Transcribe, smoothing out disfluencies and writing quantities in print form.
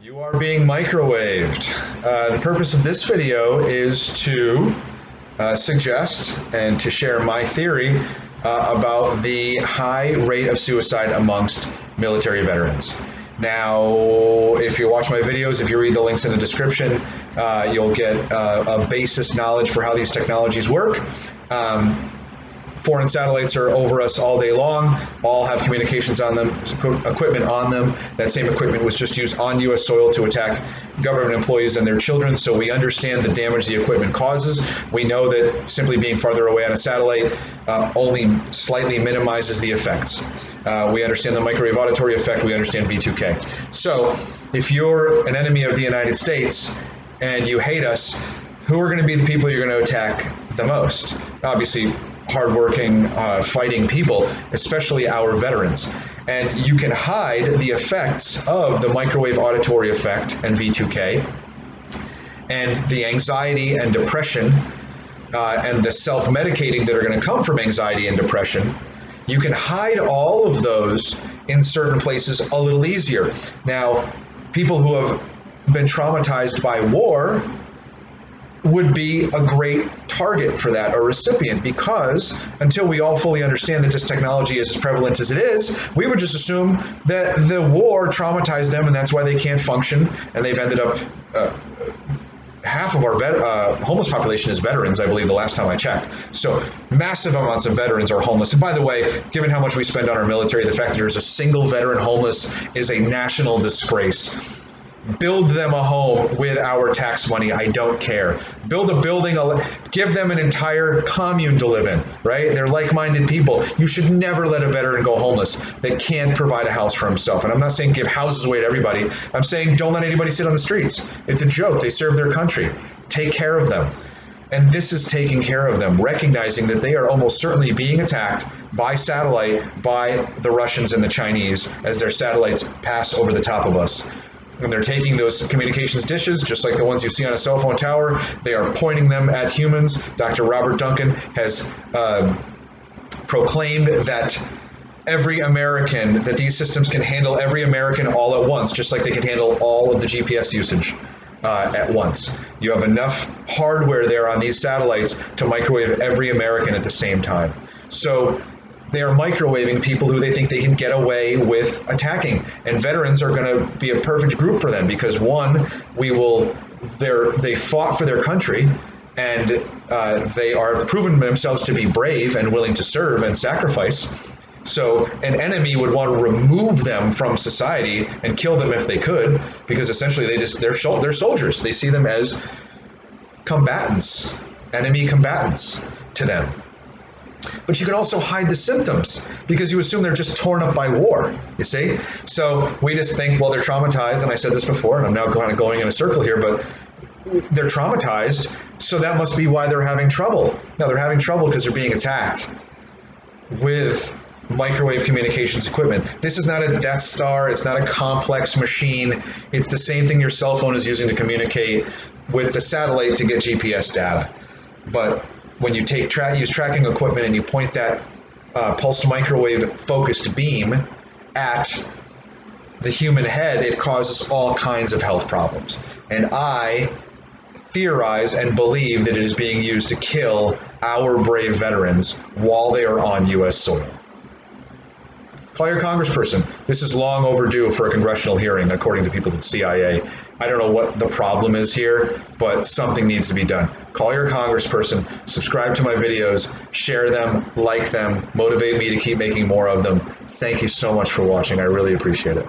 You are being microwaved. The purpose of this video is to suggest and to share my theory about the high rate of suicide amongst military veterans. Now, if you watch my videos, if you read the links in the description, you'll get a basis knowledge for how these technologies work. Foreign satellites are over us all day long, all have communications on them, equipment on them. That same equipment was just used on US soil to attack government employees and their children, so we understand the damage the equipment causes. We know that simply being farther away on a satellite only slightly minimizes the effects. We understand the microwave auditory effect, we understand V2K. So if you're an enemy of the United States and you hate us, who are going to be the people you're going to attack the most? Obviously, hardworking, fighting people, especially our veterans. And you can hide the effects of the microwave auditory effect and V2K and the anxiety and depression and the self-medicating that are going to come from anxiety and depression. You can hide all of those in certain places a little easier. Now, people who have been traumatized by war would be a great target for that, or recipient, because until we all fully understand that this technology is as prevalent as it is, we would just assume that the war traumatized them and that's why they can't function, and they've ended up half of our homeless population is veterans, I believe, the last time I checked. So massive amounts of veterans are homeless. And by the way, given how much we spend on our military, the fact that there's a single veteran homeless is a national disgrace. Build them a home with our tax money. I don't care. Build a building, give them an entire commune to live in, right? They're like-minded people. You should never let a veteran go homeless that can't provide a house for himself. And I'm not saying give houses away to everybody. I'm saying don't let anybody sit on the streets. It's a joke. They serve their country. Take care of them. And this is taking care of them, recognizing that they are almost certainly being attacked by satellite by the Russians and the Chinese as their satellites pass over the top of us. And they're taking those communications dishes, just like the ones you see on a cell phone tower, they are pointing them at humans. Dr. Robert Duncan has proclaimed that that these systems can handle every American all at once, just like they can handle all of the GPS usage at once. You have enough hardware there on these satellites to microwave every American at the same time. So they are microwaving people who they think they can get away with attacking. And veterans are going to be a perfect group for them because, one, they fought for their country and they are proven themselves to be brave and willing to serve and sacrifice. So an enemy would want to remove them from society and kill them if they could, because essentially they're soldiers. They see them as combatants, enemy combatants to them. But you can also hide the symptoms because you assume they're just torn up by war, you see? So we just think, well, they're traumatized, and I said this before, and I'm now kind of going in a circle here, but they're traumatized, so that must be why they're having trouble. No, they're having trouble because they're being attacked with microwave communications equipment. This is not a Death Star, it's not a complex machine, it's the same thing your cell phone is using to communicate with the satellite to get GPS data. But when you use tracking equipment and you point that pulsed microwave focused beam at the human head, it causes all kinds of health problems. And I theorize and believe that it is being used to kill our brave veterans while they are on US soil. Call your congressperson. This is long overdue for a congressional hearing, according to people at the CIA. I don't know what the problem is here, but something needs to be done. Call your congressperson, subscribe to my videos, share them, like them, motivate me to keep making more of them. Thank you so much for watching. I really appreciate it.